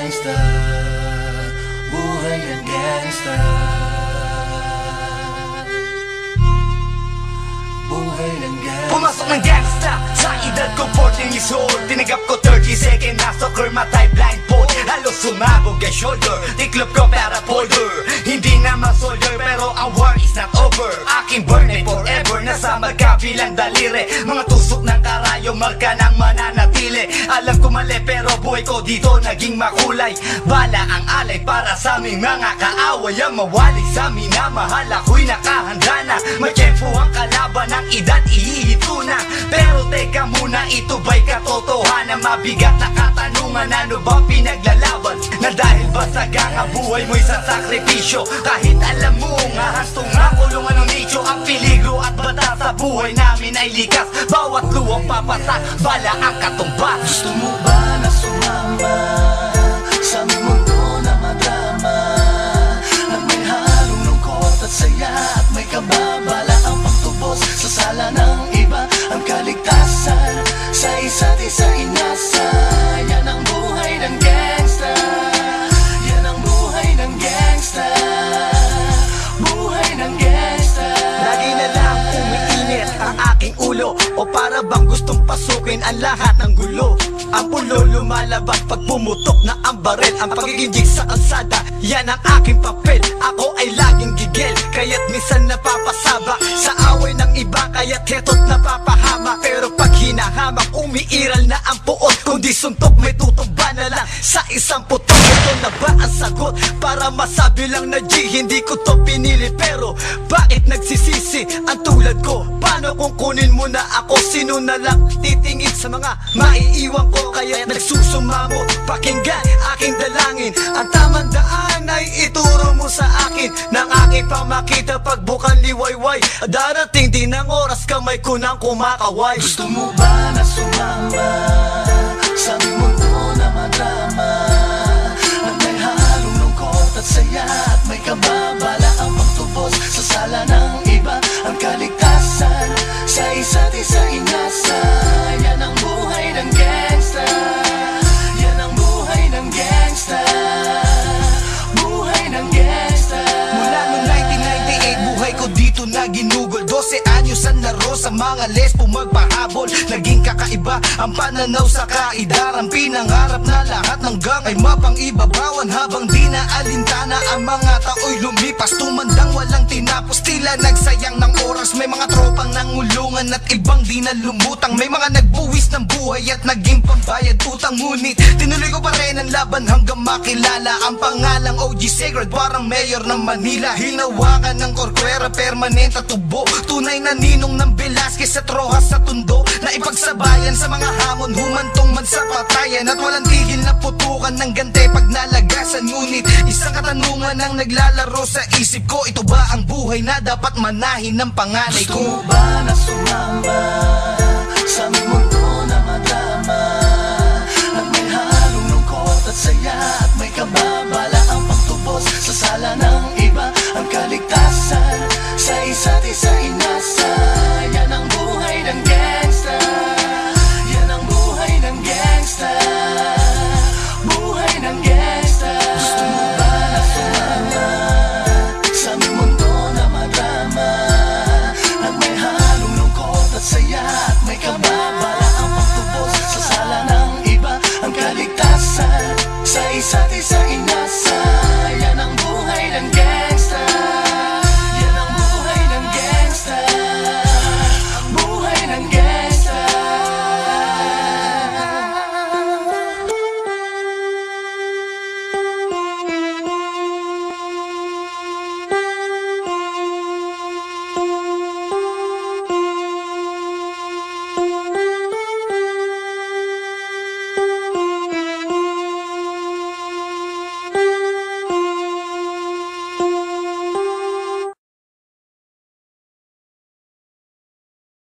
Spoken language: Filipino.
gangsta, buhay ng gangsta, buhay ng gangsta. Pumasok ng gangsta sa edad ko 14 years old. Tinagap ko 30 second na soccer, matay blindfold. Halos sumabog ang shoulder, tiklop ko para folder. Hindi naman soldier pero ang war is not over. Aking burn ay forever, nasa magkabilang daliri. Mga tusok ng karayo, marka ng mananatili. Alam ko mali pero buhay ko dito naging makulay. Bala ang alay para sa aming mga kaaway. Ang mawali sa amin na mahal, ako'y nakahanda na. May tempo ang kalaban ng edad, ihihito na. Pero teka muna, ito ba'y katotohanan? Mabigat na katanungan, ano ba pinaglalaban? Na dahil ba sagang buhay mo'y sa sakripisyo? Kahit alam mo nga hastong nga kulungan ng nicho. Ang peligro at bata sa buhay namin ay likas. Bawat luwang papasak, bala ang katumbas. Gusto mo ba na sumama sa aming mundo na madrama, na may halong lungkot at saya at may kababala ang pagtubos sa sala ng iba? Ang kaligtasan sa isa't isa inasa. Yan ang buhay ng gangsta, yan ang buhay ng gangsta, buhay ng gangsta. Lagi na lang umiinit ang aking ulo, o para bang gustong pasukin ang lahat ng gulo. Ang pulo lumalabas pag pumutok na ang baril. Ang pagiging jig sa kalsada, yan ang aking papel. Ako ay laging gigil, kaya't minsan napapasaba sa away ng iba, kaya't heto't napapahama. Pero pag hinahamak, umiiral na ang puot. Kundi suntok, may tutumba na lang sa isang putok. Ito na ba ang sagot para masabi lang na G? Hindi ko to pinili pero bakit nagsisisi ang tulad ko? Paano kung kunin mo na ako? Sino na lang titingin sa mga maiiwan ko? Kaya nagsusumamo, pakinggan aking dalangin. Ang tamang daan ay ituro mo sa akin, nang aking pamakita pagbukan liwayway. Darating din ang oras, kamay ko nang kumakaway. Gusto mo ba na sumama sa aming mundo na madrama, na may halong lungkot at saya at may kababala ang pagtubos sa sala ng iba? Ang kaligtasan sa isa't isa inasa. Yan ang buhay ng gangsta, yan ang buhay ng gangsta, buhay ng gangsta. Mula noong 1998, buhay ko dito na ginugol. 12 anyos ang laro sa mga lesbo magpahabol. Naging kakaiba ang pananaw sa kaidaran. Pinangarap na lahat ng gang ay mapang-ibabawan. Habang di na alintana ang mga tao'y lumipas, tumandang walang tinapos, tila nagsayang ng oras. May mga tropang nangulungan at ibang di na lumutang. May mga nagbuwis ng buhay at naging pambayad utang. Ngunit tinuloy ko pa rin ang laban hanggang makilala ang pangalang OG Sacred, parang mayor ng Manila. Hinawakan ng korkwera, permanent at tubo. Tunay na ninong ng Velasquez at Rojas sa Tondo, na ipagsabayan sa mga hamon, humantong man sa patayan. At walang tigil na putukan ng gante pag nalagasan. Ngunit isang katanungan ang naglalaro sa isip ko, ito ba ang buhay na dapat manahin ng panganay ko? Gusto mo ba na sumama sa aming mundo na madrama, na may halong lungkot at saya